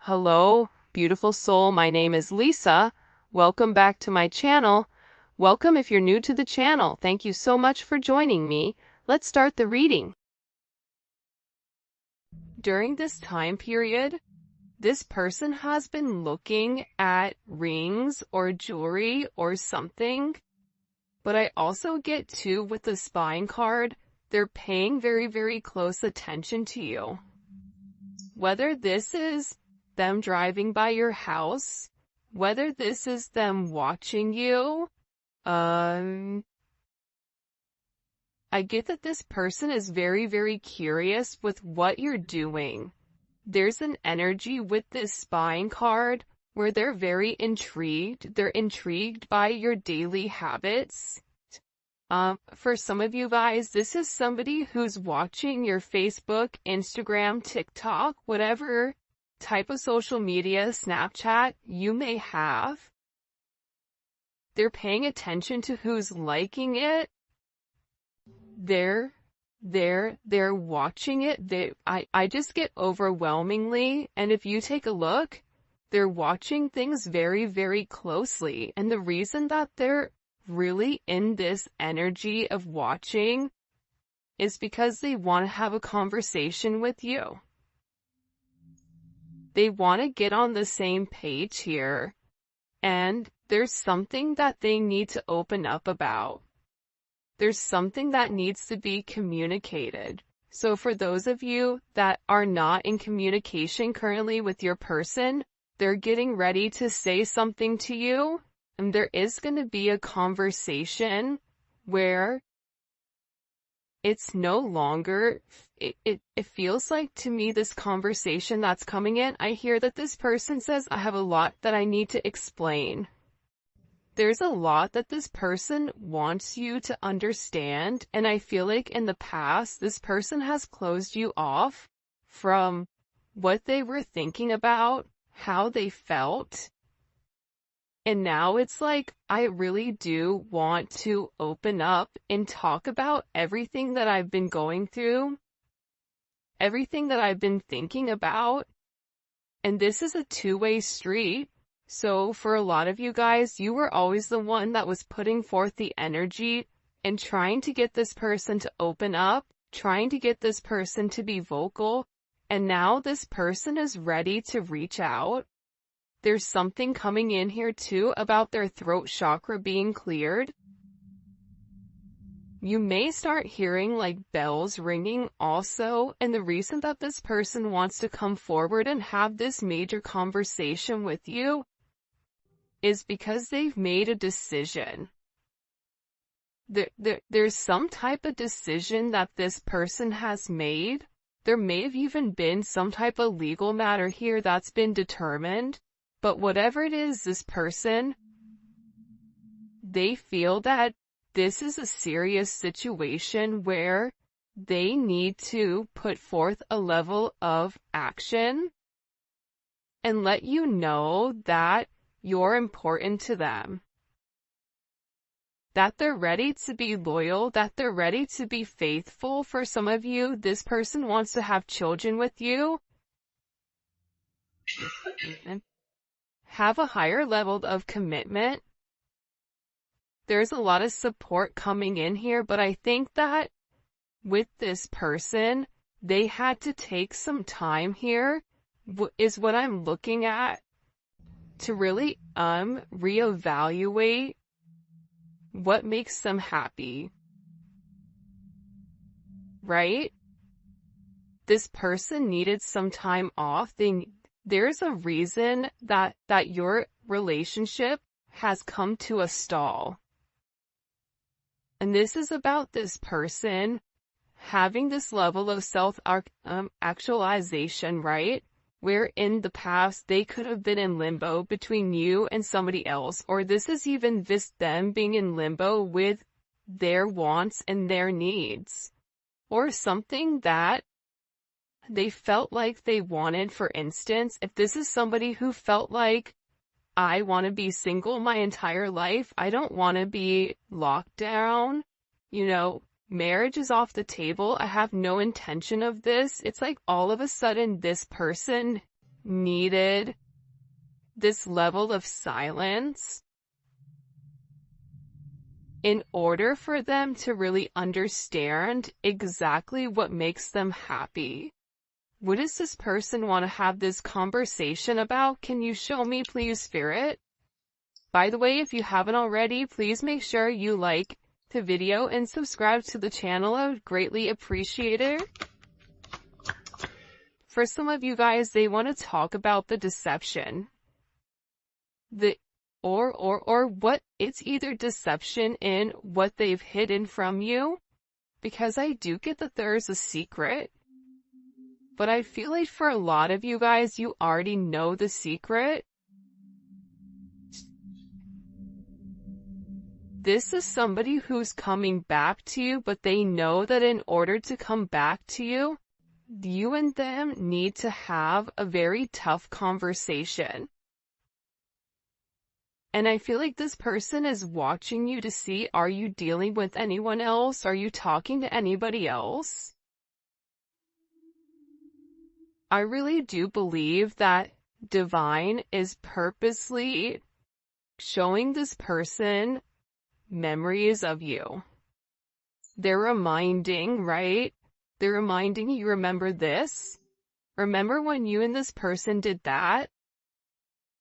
Hello, beautiful soul. My name is Lisa. Welcome back to my channel. Welcome if you're new to the channel. Thank you so much for joining me. Let's start the reading. During this time period, this person has been looking at rings or jewelry or something. But I also get too with the spine card, they're paying very, very close attention to you. Whether this is them driving by your house, whether this is them watching you, I get that this person is very, very curious with what you're doing. There's an energy with this spine card where they're very intrigued. They're intrigued by your daily habits. For some of you guys, this is somebody who's watching your Facebook, Instagram, TikTok, whatever type of social media, Snapchat you may have. They're paying attention to who's liking it. They're watching it. I just get overwhelmingly, and if you take a look, they're watching things very, very closely. And the reason that they're really in this energy of watching is because they want to have a conversation with you. They want to get on the same page here, and there's something that they need to open up about. There's something that needs to be communicated. So for those of you that are not in communication currently with your person, they're getting ready to say something to you. And there is going to be a conversation where it's no longer, it feels like to me this conversation that's coming in, I hear that this person says, I have a lot that I need to explain. There's a lot that this person wants you to understand, and I feel like in the past, this person has closed you off from what they were thinking about, how they felt. And now it's like, I really do want to open up and talk about everything that I've been going through, everything that I've been thinking about. And this is a two-way street. So for a lot of you guys, you were always the one that was putting forth the energy and trying to get this person to open up, trying to get this person to be vocal. And now this person is ready to reach out. There's something coming in here too about their throat chakra being cleared. You may start hearing like bells ringing also, and the reason that this person wants to come forward and have this major conversation with you is because they've made a decision. There's some type of decision that this person has made. There may have even been some type of legal matter here that's been determined. But whatever it is, this person, they feel that this is a serious situation where they need to put forth a level of action and let you know that you're important to them. That they're ready to be loyal, that they're ready to be faithful. For some of you, this person wants to have children with you. Have a higher level of commitment. There's a lot of support coming in here, but I think that with this person, they had to take some time here, is what I'm looking at, to really reevaluate what makes them happy. Right? This person needed some time off. There's a reason that your relationship has come to a stall. And this is about this person having this level of self-actualization, right? Where in the past they could have been in limbo between you and somebody else, or this is even just them being in limbo with their wants and their needs, or something that they felt like they wanted. For instance, if this is somebody who felt like, I want to be single my entire life, I don't want to be locked down, marriage is off the table, I have no intention of this. It's like all of a sudden this person needed this level of silence in order for them to really understand exactly what makes them happy. What does this person want to have this conversation about? Can you show me, please, Spirit? By the way, if you haven't already, please make sure you like the video and subscribe to the channel. I would greatly appreciate it. For some of you guys, they want to talk about the deception. Or what, it's either deception in what they've hidden from you, because I do get that there's a secret, but I feel like for a lot of you guys, you already know the secret. This is somebody who's coming back to you, but they know that in order to come back to you, you and them need to have a very tough conversation. And I feel like this person is watching you to see, are you dealing with anyone else? Are you talking to anybody else? I really do believe that Divine is purposely showing this person memories of you. They're reminding, right? They're reminding you, remember this? Remember when you and this person did that?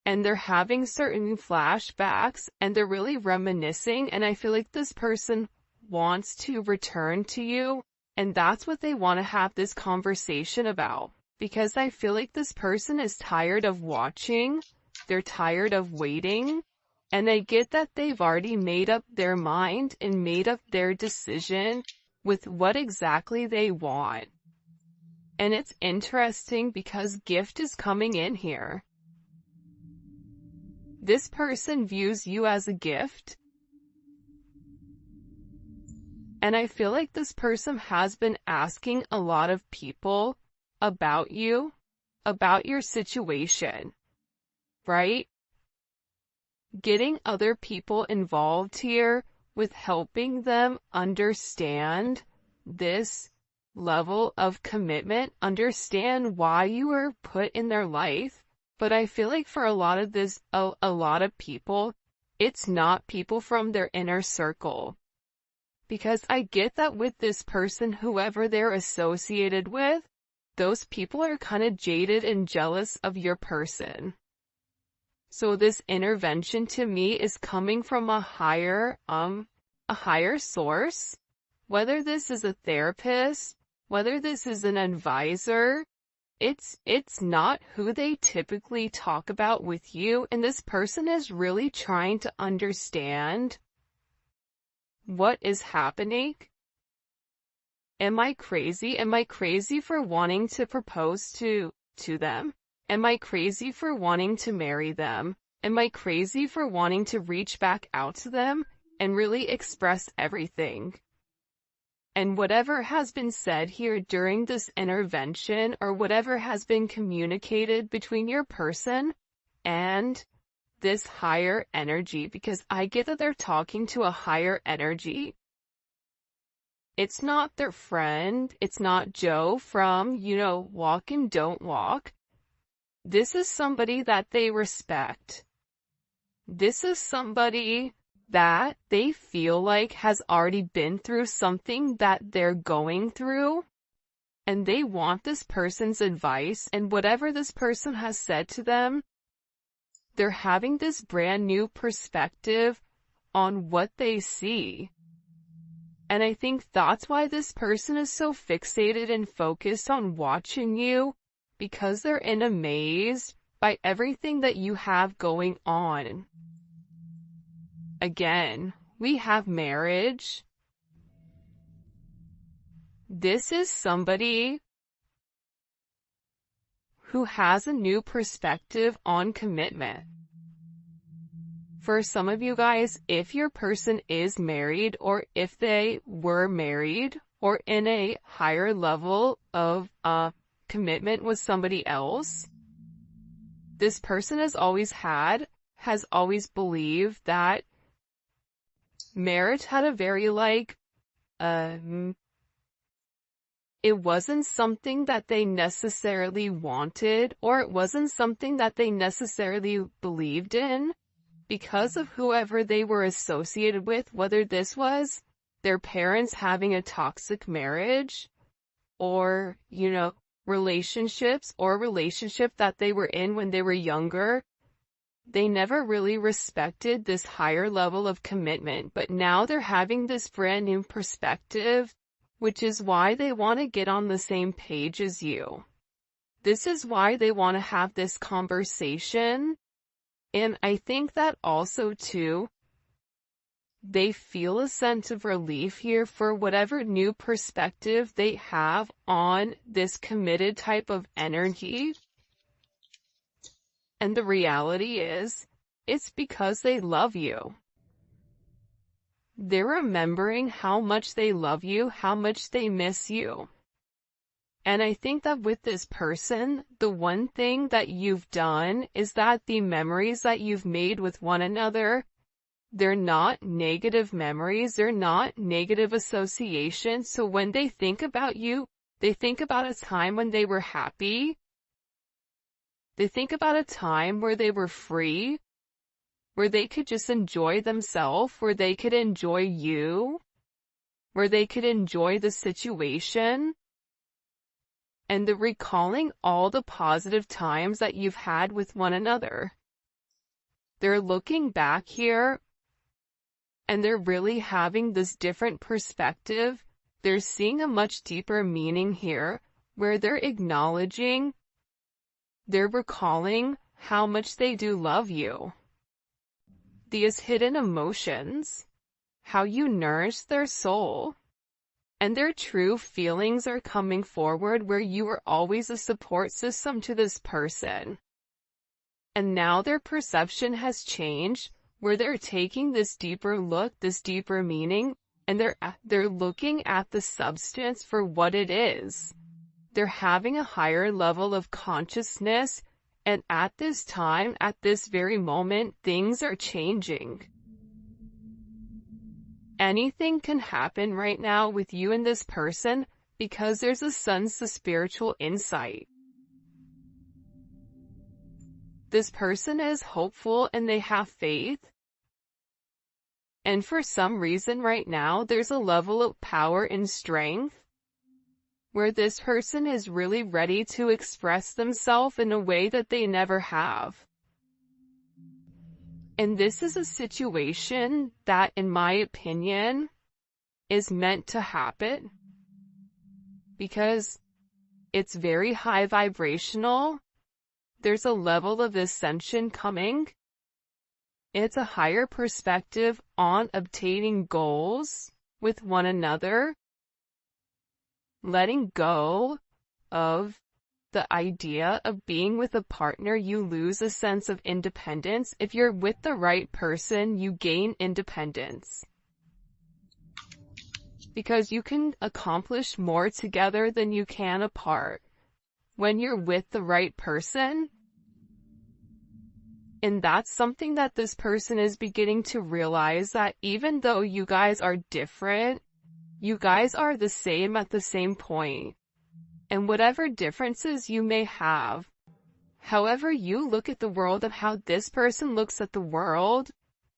And they're having certain flashbacks and they're really reminiscing, and I feel like this person wants to return to you, and that's what they want to have this conversation about. Because I feel like this person is tired of watching, they're tired of waiting, and I get that they've already made up their mind and made up their decision with what exactly they want. And it's interesting because gift is coming in here. This person views you as a gift. And I feel like this person has been asking a lot of people about you, about your situation, right? Getting other people involved here with helping them understand this level of commitment, understand why you were put in their life. But I feel like for a lot of people, it's not people from their inner circle. Because I get that with this person, whoever they're associated with, those people are kind of jaded and jealous of your person. So this intervention to me is coming from a higher source. Whether this is a therapist, whether this is an advisor, it's not who they typically talk about with you, and this person is really trying to understand what is happening. Am I crazy? Am I crazy for wanting to propose to them? Am I crazy for wanting to marry them? Am I crazy for wanting to reach back out to them and really express everything? And whatever has been said here during this intervention, or whatever has been communicated between your person and this higher energy, because I get that they're talking to a higher energy. It's not their friend. It's not Joe from, Walk and Don't Walk. This is somebody that they respect. This is somebody that they feel like has already been through something that they're going through, and they want this person's advice, and whatever this person has said to them, they're having this brand new perspective on what they see. And I think that's why this person is so fixated and focused on watching you, because they're in a maze by everything that you have going on. Again, we have marriage. This is somebody who has a new perspective on commitment. For some of you guys, if your person is married, or if they were married, or in a higher level of commitment with somebody else, this person has always believed that marriage had a very It wasn't something that they necessarily wanted, or it wasn't something that they necessarily believed in because of whoever they were associated with, whether this was their parents having a toxic marriage, or, relationships, or a relationship that they were in when they were younger. They never really respected this higher level of commitment, but now they're having this brand new perspective, which is why they want to get on the same page as you. This is why they want to have this conversation. And I think that also too, they feel a sense of relief here for whatever new perspective they have on this committed type of energy. And the reality is, it's because they love you. They're remembering how much they love you, how much they miss you. And I think that with this person, the one thing that you've done is that the memories that you've made with one another, they're not negative memories, they're not negative associations. So when they think about you, they think about a time when they were happy. They think about a time where they were free, where they could just enjoy themselves, where they could enjoy you, where they could enjoy the situation. And they're recalling all the positive times that you've had with one another. They're looking back here, and they're really having this different perspective. They're seeing a much deeper meaning here, where they're acknowledging, they're recalling how much they do love you. These hidden emotions, how you nourish their soul, and their true feelings are coming forward where you were always a support system to this person. And now their perception has changed, where they're taking this deeper look, this deeper meaning, and they're looking at the substance for what it is. They're having a higher level of consciousness, and at this time, at this very moment, things are changing. Anything can happen right now with you and this person because there's a sense of spiritual insight. This person is hopeful and they have faith. And for some reason right now, there's a level of power and strength where this person is really ready to express themselves in a way that they never have. And this is a situation that, in my opinion, is meant to happen because it's very high vibrational. There's a level of ascension coming. It's a higher perspective on obtaining goals with one another. Letting go of the idea of being with a partner, you lose a sense of independence. If you're with the right person, you gain independence. Because you can accomplish more together than you can apart. When you're with the right person, and that's something that this person is beginning to realize, that even though you guys are different, you guys are the same at the same point. And whatever differences you may have, however you look at the world and how this person looks at the world,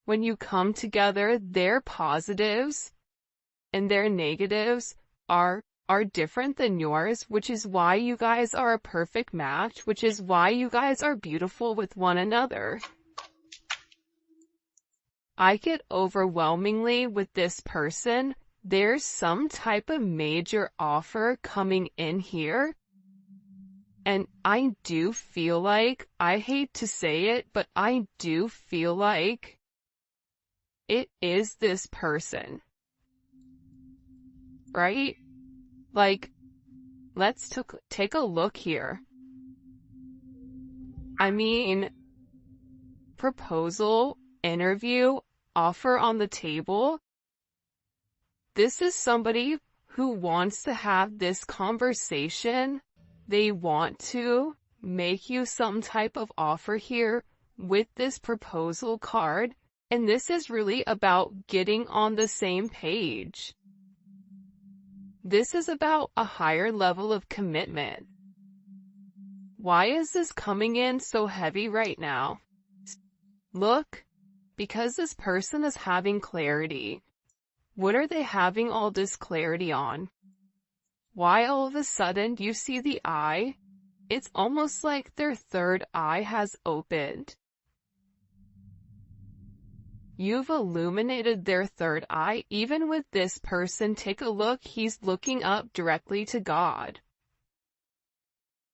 when you come together, their positives and their negatives are different than yours, which is why you guys are a perfect match, which is why you guys are beautiful with one another. I get overwhelmingly with this person, there's some type of major offer coming in here. And I do feel like, I hate to say it, but I do feel like it is this person. Right? Like, let's take a look here. I mean, proposal, interview, offer on the table. This is somebody who wants to have this conversation. They want to make you some type of offer here with this proposal card. And this is really about getting on the same page. This is about a higher level of commitment. Why is this coming in so heavy right now? Look, because this person is having clarity. What are they having all this clarity on? Why all of a sudden you see the eye? It's almost like their third eye has opened. You've illuminated their third eye. Even with this person, take a look, he's looking up directly to God.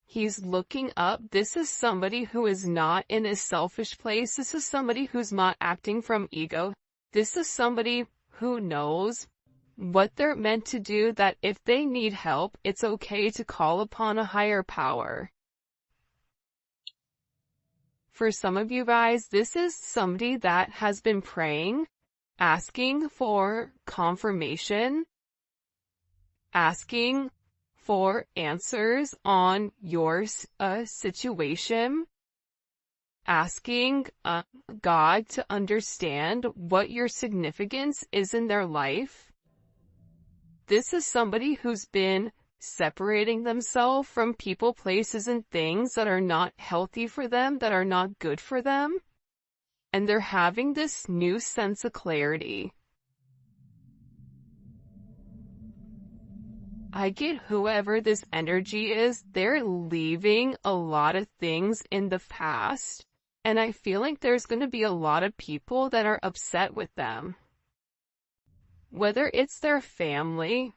He's looking up. This is somebody who is not in a selfish place. This is somebody who's not acting from ego. This is somebody who knows what they're meant to do, that if they need help, it's okay to call upon a higher power. For some of you guys, this is somebody that has been praying, asking for confirmation, asking for answers on your situation, asking God to understand what your significance is in their life. This is somebody who's been separating themselves from people, places, and things that are not healthy for them, that are not good for them. And they're having this new sense of clarity. I get whoever this energy is, they're leaving a lot of things in the past. And I feel like there's going to be a lot of people that are upset with them. Whether it's their family,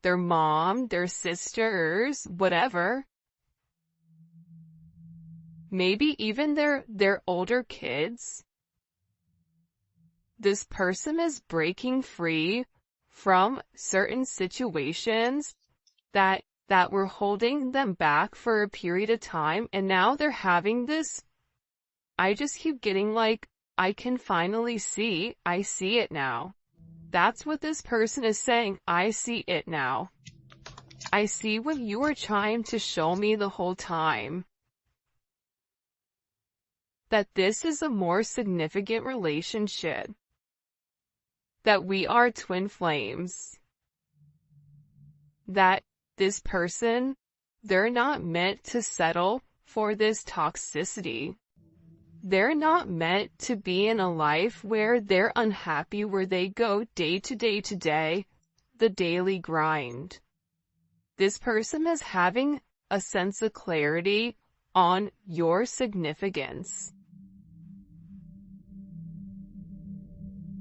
their mom, their sisters, whatever. Maybe even their older kids. This person is breaking free from certain situations that were holding them back for a period of time, and now they're having this. I just keep getting like, I can finally see, I see it now. That's what this person is saying. I see it now. I see what you were trying to show me the whole time. That this is a more significant relationship. That we are twin flames. That this person, they're not meant to settle for this toxicity. They're not meant to be in a life where they're unhappy, where they go day to day, the daily grind. This person is having a sense of clarity on your significance,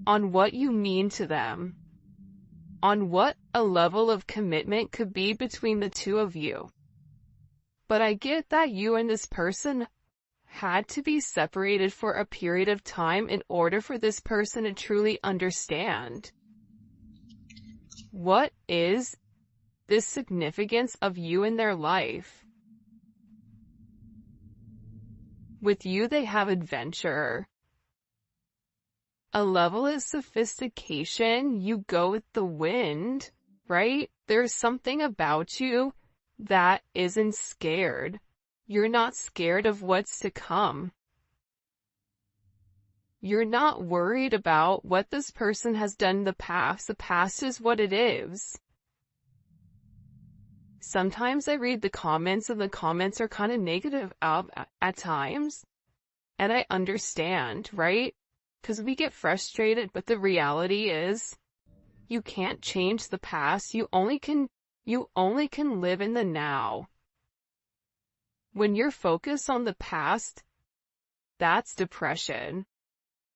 on what you mean to them, on what a level of commitment could be between the two of you. But I get that you and this person had to be separated for a period of time in order for this person to truly understand what is the significance of you in their life. With you, they have adventure, a level of sophistication. You go with the wind, right? There's something about you that isn't scared. You're not scared of what's to come. You're not worried about what this person has done in the past. The past is what it is. Sometimes I read the comments, and the comments are kind of negative at times. And I understand, right? Because we get frustrated, but the reality is, you can't change the past. You only can live in the now. When you're focused on the past, that's depression.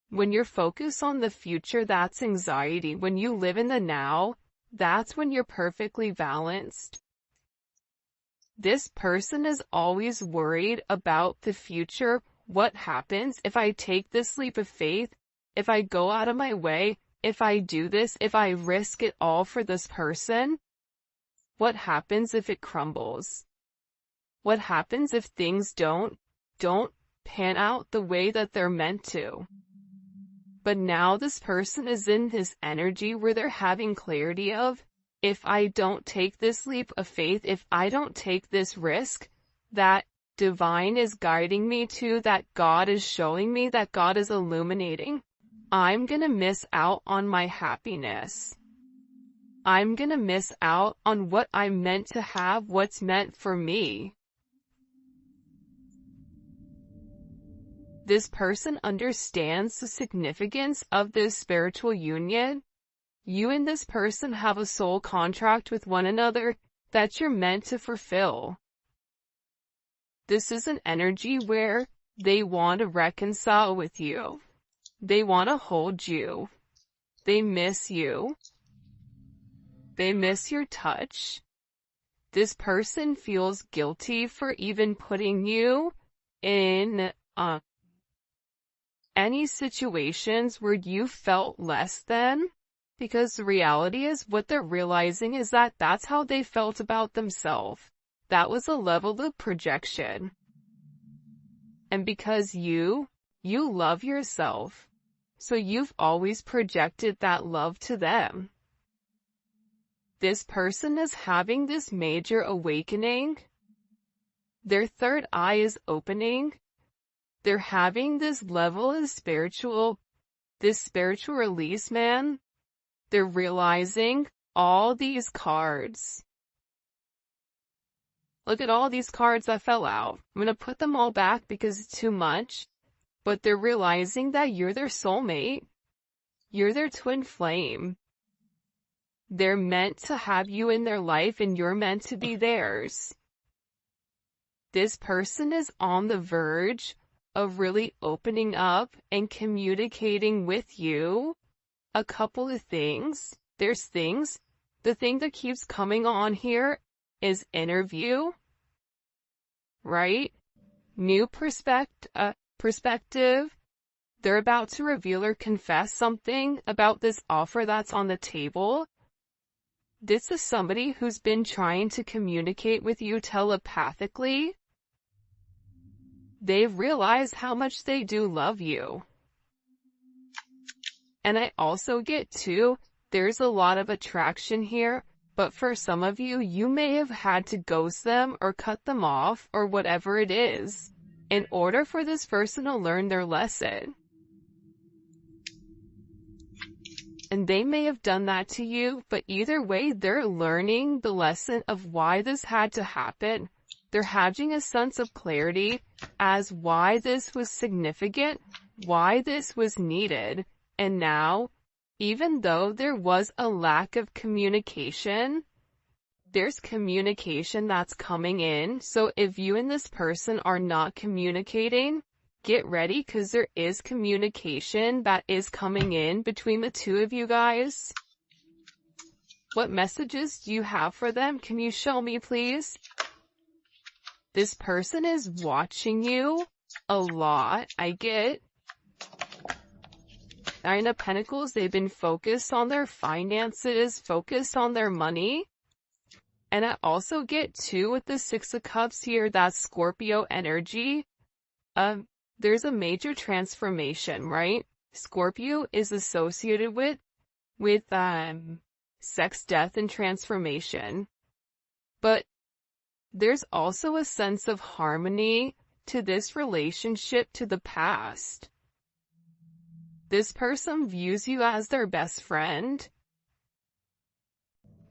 When you're focused on the future, that's anxiety. When you live in the now, that's when you're perfectly balanced. This person is always worried about the future. What happens if I take this leap of faith? If I go out of my way? If I do this? If I risk it all for this person? What happens if it crumbles? What happens if things don't pan out the way that they're meant to? But now this person is in this energy where they're having clarity of, if I don't take this leap of faith, if I don't take this risk, that divine is guiding me to, that God is showing me, that God is illuminating, I'm gonna miss out on my happiness. I'm gonna miss out on what I'm meant to have, what's meant for me. This person understands the significance of this spiritual union. You and this person have a soul contract with one another that you're meant to fulfill. This is an energy where they want to reconcile with you. They want to hold you. They miss you. They miss your touch. This person feels guilty for even putting you in any situations where you felt less than, because the reality is what they're realizing is that that's how they felt about themselves. That was a level of projection. And because you love yourself, so you've always projected that love to them. This person is having this major awakening. Their third eye is opening. They're having this level of spiritual release, man. They're realizing all these cards. Look at all these cards that fell out. I'm going to put them all back because it's too much. But they're realizing that you're their soulmate. You're their twin flame. They're meant to have you in their life and you're meant to be theirs. This person is on the verge of really opening up and communicating with you a couple of things. There's things. The thing that keeps coming on here is interview, right? New perspective. They're about to reveal or confess something about this offer that's on the table. This is somebody who's been trying to communicate with you telepathically. They've realized how much they do love you. And I also get too, there's a lot of attraction here, but for some of you, you may have had to ghost them or cut them off or whatever it is in order for this person to learn their lesson. And they may have done that to you, but either way, they're learning the lesson of why this had to happen. They're having a sense of clarity as why this was significant, why this was needed. And now, even though there was a lack of communication, there's communication that's coming in. So if you and this person are not communicating, get ready because there is communication that is coming in between the two of you guys. What messages do you have for them? Can you show me, please? This person is watching you a lot. I get Nine of Pentacles. They've been focused on their finances, focused on their money. And I also get two with the Six of Cups here. That's Scorpio energy. There's a major transformation, right? Scorpio is associated with sex, death, and transformation. But there's also a sense of harmony to this relationship to the past. This person views you as their best friend.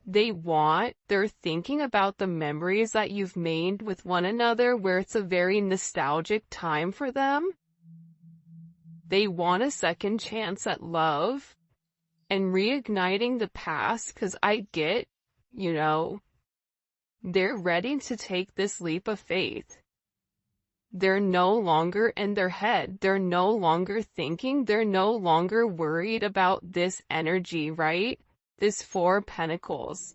They're thinking about the memories that you've made with one another where it's a very nostalgic time for them. They want a second chance at love and reigniting the past because I get, they're ready to take this leap of faith. They're no longer in their head. They're no longer thinking. They're no longer worried about this energy, right? This Four of Pentacles.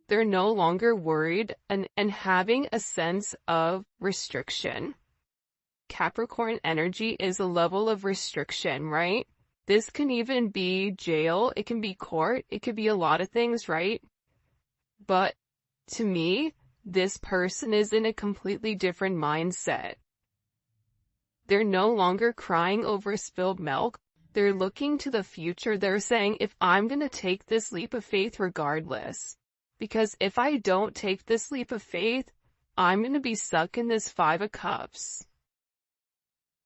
They're no longer worried and having a sense of restriction. Capricorn energy is a level of restriction, right? This can even be jail. It can be court. It could be a lot of things, right? But to me, this person is in a completely different mindset. They're no longer crying over spilled milk. They're looking to the future. They're saying, if I'm going to take this leap of faith regardless, because if I don't take this leap of faith, I'm going to be stuck in this Five of Cups.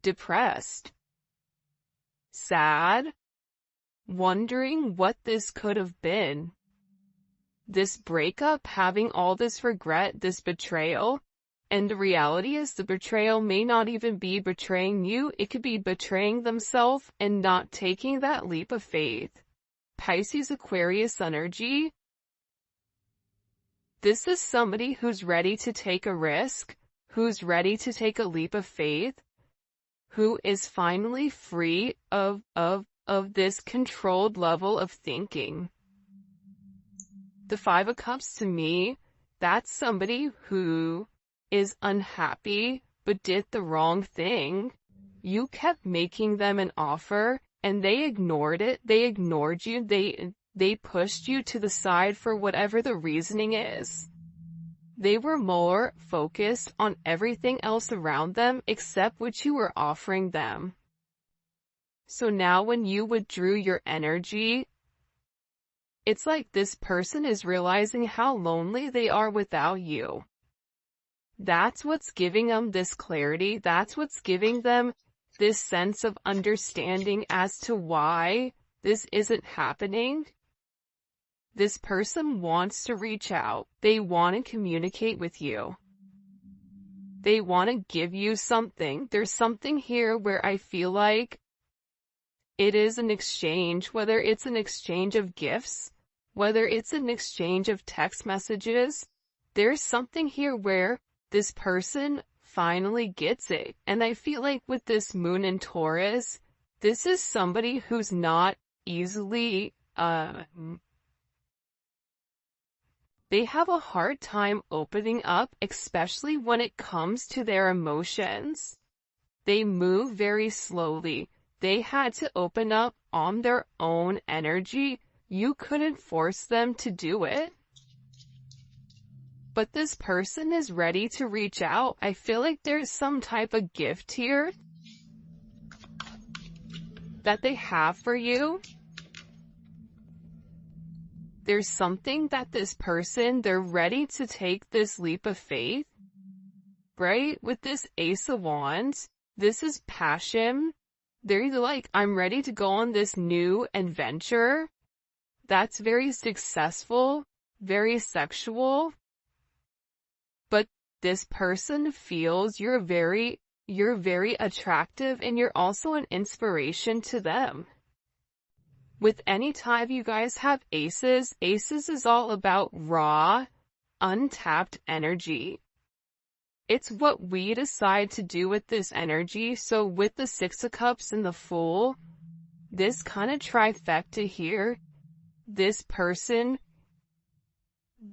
Depressed. Sad. Wondering what this could have been. this breakup, having all this regret, this betrayal. And the reality is the betrayal may not even be betraying you. It could be betraying themselves and not taking that leap of faith. Pisces Aquarius energy. This is somebody who's ready to take a risk, who's ready to take a leap of faith, who is finally free of this controlled level of thinking. The Five of Cups, to me, that's somebody who is unhappy but did the wrong thing. You kept making them an offer and they ignored it. They ignored you. They pushed you to the side for whatever the reasoning is. They were more focused on everything else around them except what you were offering them. So now when you withdrew your energy, it's like this person is realizing how lonely they are without you. That's what's giving them this clarity. That's what's giving them this sense of understanding as to why this isn't happening. This person wants to reach out. They want to communicate with you. They want to give you something. There's something here where I feel like it is an exchange, whether it's an exchange of gifts, whether it's an exchange of text messages. There's something here where this person finally gets it. And I feel like with this moon in Taurus, this is somebody who's not easily, they have a hard time opening up, especially when it comes to their emotions. They move very slowly. They had to open up on their own energy. You couldn't force them to do it. But this person is ready to reach out. I feel like there's some type of gift here that they have for you. There's something that this person, they're ready to take this leap of faith, right? With this Ace of Wands, this is passion. They're like, I'm ready to go on this new adventure. That's very successful, very sexual. But this person feels you're very attractive and you're also an inspiration to them. With any time you guys have aces is all about raw, untapped energy. It's what we decide to do with this energy. So with the Six of Cups and the Fool, this kind of trifecta here, this person,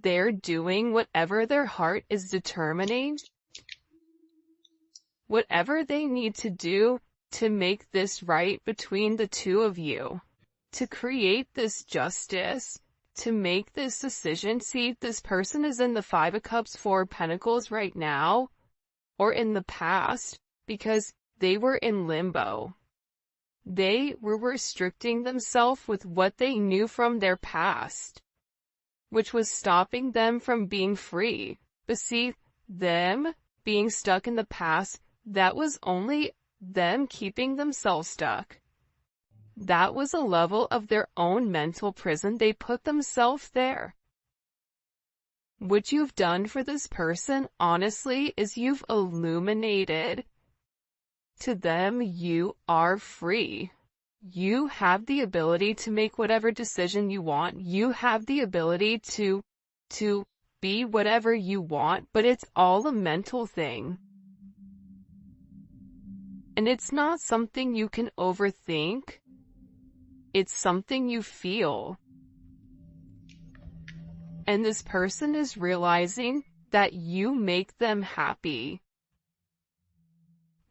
they're doing whatever their heart is determining, whatever they need to do to make this right between the two of you, to create this justice, to make this decision. See, this person is in the Five of Cups, Four of Pentacles right now, or in the past, because they were in limbo. They were restricting themselves with what they knew from their past, which was stopping them from being free. But see, them being stuck in the past, that was only them keeping themselves stuck. That was a level of their own mental prison. They put themselves there. What you've done for this person, honestly, is you've illuminated to them you are free. You have the ability to make whatever decision you want. You have the ability to be whatever you want, but it's all a mental thing. And it's not something you can overthink. It's something you feel. And this person is realizing that you make them happy.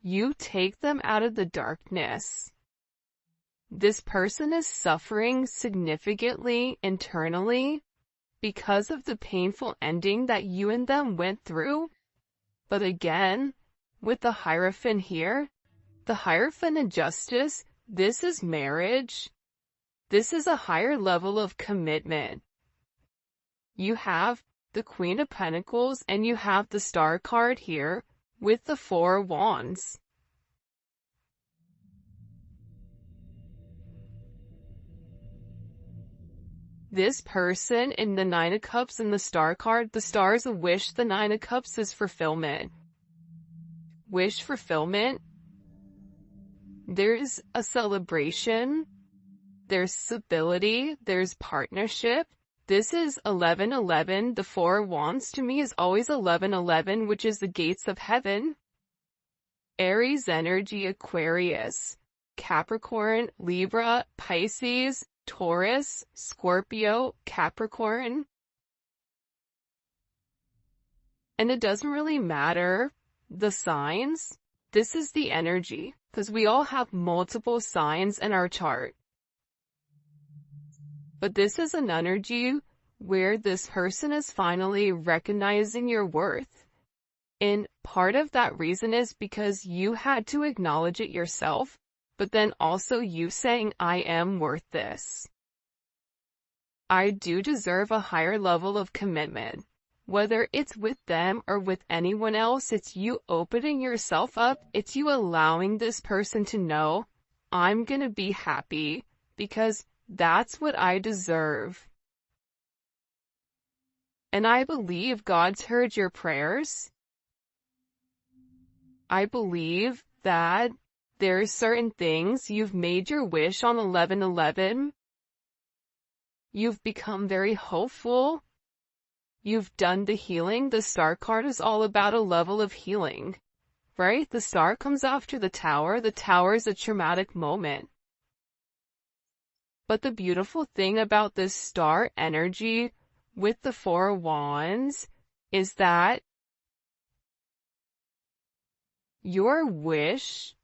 You take them out of the darkness. This person is suffering significantly internally because of the painful ending that you and them went through. But again, with the Hierophant here, the Hierophant in Justice, this is marriage. This is a higher level of commitment. You have the Queen of Pentacles and you have the Star card here with the Four of Wands. This person in the Nine of Cups and the Star card, the Star is a wish, the Nine of Cups is fulfillment. Wish fulfillment. There's a celebration. There's stability. There's partnership. This is 1111. The Four of Wands to me is always 1111, which is the gates of heaven. Aries energy, Aquarius, Capricorn, Libra, Pisces, Taurus, Scorpio, Capricorn. And it doesn't really matter the signs. This is the energy, because we all have multiple signs in our chart. But this is an energy where this person is finally recognizing your worth. And part of that reason is because you had to acknowledge it yourself, but then also you saying, I am worth this. I do deserve a higher level of commitment. Whether it's with them or with anyone else, it's you opening yourself up. It's you allowing this person to know, I'm gonna be happy because that's what I deserve. And I believe God's heard your prayers. I believe that there are certain things you've made your wish on 1111. You've become very hopeful. You've done the healing. The Star card is all about a level of healing, right? The Star comes after the Tower. The Tower is a traumatic moment. But the beautiful thing about this Star energy with the Four of Wands is that your wish,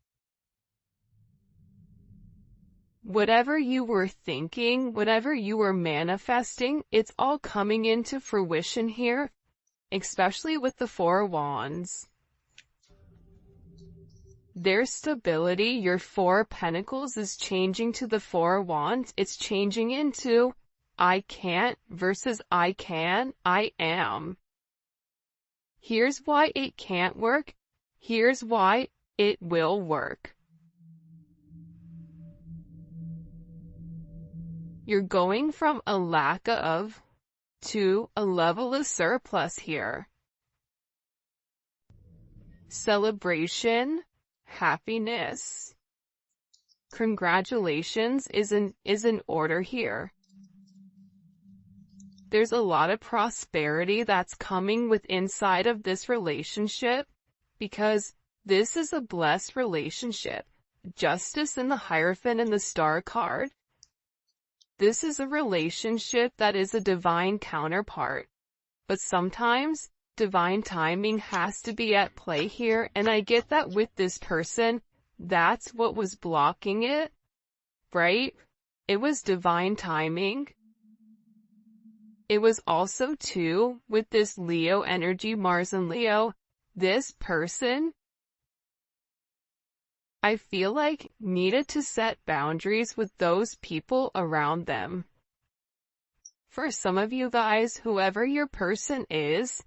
whatever you were thinking, whatever you were manifesting, it's all coming into fruition here, especially with the Four of Wands. There's stability. Your Four of Pentacles is changing to the Four of Wands. It's changing into I can't versus I can, I am. Here's why it can't work. Here's why it will work. You're going from a lack of to a level of surplus here. Celebration, happiness, congratulations is in order here. There's a lot of prosperity that's coming with inside of this relationship because this is a blessed relationship. Justice in the Hierophant and the Star card. This is a relationship that is a divine counterpart. But sometimes divine timing has to be at play here, and I get that with this person, that's what was blocking it, right? It was divine timing. It was also too, with this Leo energy, Mars and Leo, this person, I feel like, needed to set boundaries with those people around them. For some of you guys, whoever your person is,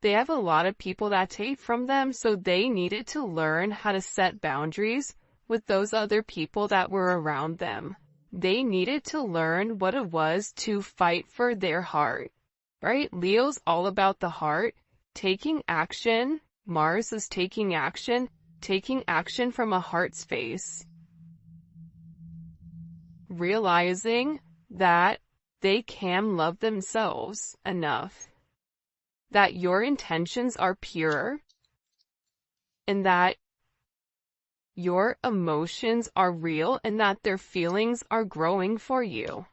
they have a lot of people that take from them, so they needed to learn how to set boundaries with those other people that were around them. They needed to learn what it was to fight for their heart, right? Leo's all about the heart, taking action. Mars is taking action from a heart space. Realizing that they can love themselves enough, that your intentions are pure, and that your emotions are real, and that their feelings are growing for you.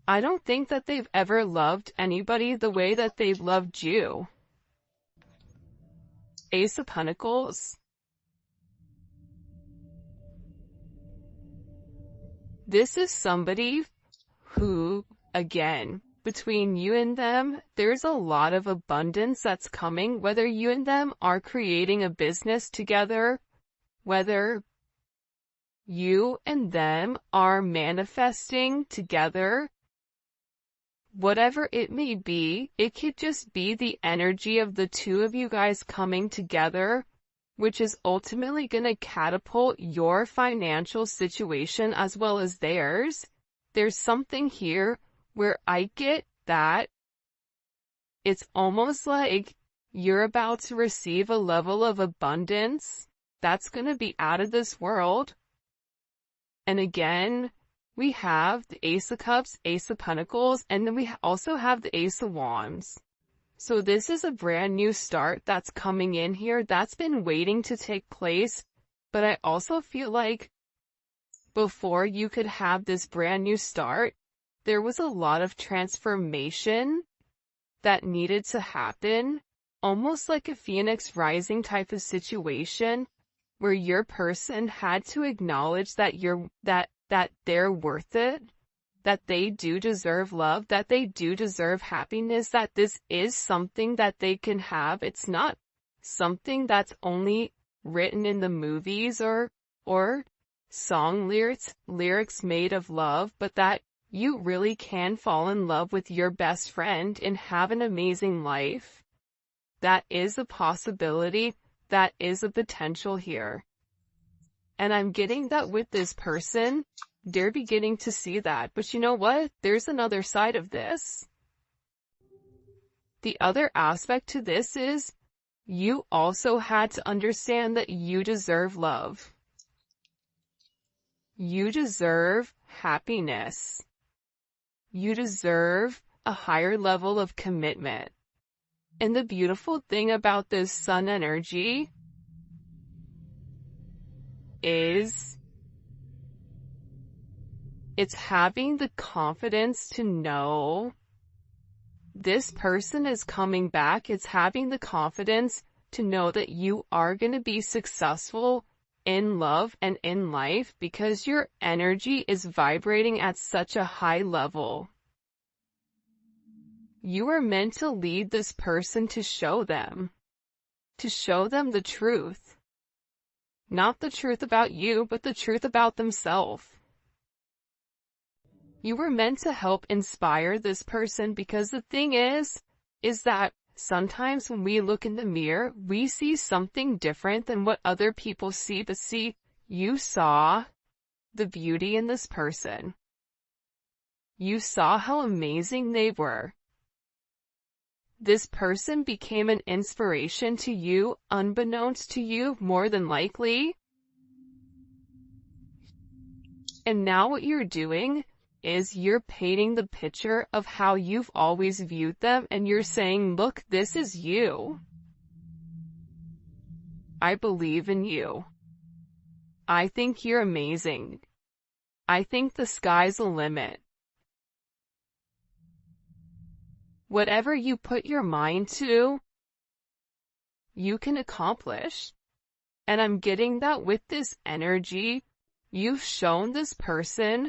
I don't think that they've ever loved anybody the way that they've loved you. Ace of Pentacles. This is somebody who, again, between you and them, there's a lot of abundance that's coming, whether you and them are creating a business together, whether you and them are manifesting together, whatever it may be, it could just be the energy of the two of you guys coming together, which is ultimately going to catapult your financial situation as well as theirs, there's something here where I get that it's almost like you're about to receive a level of abundance that's going to be out of this world. And again, we have the Ace of Cups, Ace of Pentacles, and then we also have the Ace of Wands. So this is a brand new start that's coming in here that's been waiting to take place. But I also feel like before you could have this brand new start, there was a lot of transformation that needed to happen, almost like a phoenix rising type of situation where your person had to acknowledge that that they're worth it, that they do deserve love, that they do deserve happiness, that this is something that they can have. It's not something that's only written in the movies or song lyrics made of love, but that you really can fall in love with your best friend and have an amazing life. That is a possibility. That is a potential here. And I'm getting that with this person, they're beginning to see that. But you know what? There's another side of this. The other aspect to this is you also had to understand that you deserve love. You deserve happiness. You deserve a higher level of commitment. And the beautiful thing about this sun energy is it's having the confidence to know this person is coming back. It's having the confidence to know that you are going to be successful in love and in life because your energy is vibrating at such a high level. You are meant to lead this person to show them the truth. Not the truth about you, but the truth about themselves. You were meant to help inspire this person because the thing is that sometimes when we look in the mirror, we see something different than what other people see. But see, you saw the beauty in this person. You saw how amazing they were. This person became an inspiration to you, unbeknownst to you, more than likely. And now what you're doing is you're painting the picture of how you've always viewed them, and you're saying, look, this is you. I believe in you. I think you're amazing. I think the sky's the limit. Whatever you put your mind to, you can accomplish. And I'm getting that with this energy. You've shown this person